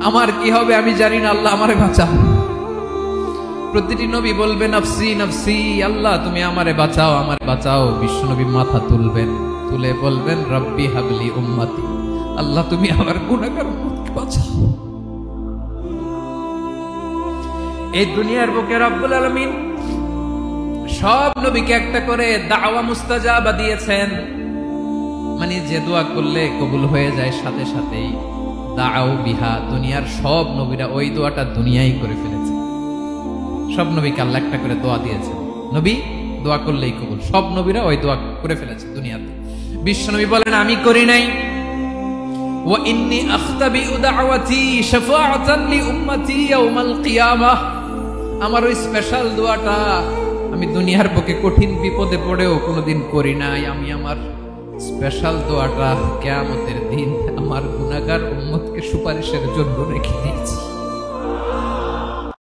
আমার কি হবে আমি জানি না, আল্লাহ আমারে বাঁচাও। প্রতিটি নবী বলবেন নফসি নফসি, আল্লাহ তুমি আমারে বাঁচাও, আমারে বাঁচাও। বিশ্বনবী মাথা তুলবেন, তুলে বলবেন রব্বি হাবলি উম্মতি, আল্লাহ তুমি আমার গুনাহগার উম্মতকে বাঁচাও। এই দুনিয়ার বুকে রব্বুল আলামিন সব নবীকে একটা করে দাওয়া মুস্তাজাবা দিয়েছেন, মানে যে দোয়া করলে কবুল হয়ে যায় সাথে সাথেই। দাও বিহা, দুনিয়ার সব নবীরা ওই দোয়াটা দুনিয়ায় করে ফেলেছে। সব নবীকে আল্লাহ একটা করে দোয়া দিয়েছেন, নবী দোয়া করলেই কবুল। সব নবীরা ওই দোয়া করে ফেলেছে দুনিয়াতে। বিশ্বনবী বলেন আমি করি নাই। ওয়া ইন্নী আখতাবিউ দাওয়াতি শাফাআতান লি উম্মতি ইয়াউমাল কিয়ামাহ, আমার ওই স্পেশাল দোয়াটা আমি দুনিয়ার বুকে কঠিন বিপদে পড়েও কোনোদিন করি নাই। আমি আমার স্পেশাল দোয়াটা কিয়ামতের দিন আমার গুনাহগার উম্মতকে সুপারিশের জন্য রেখে দিয়েছি।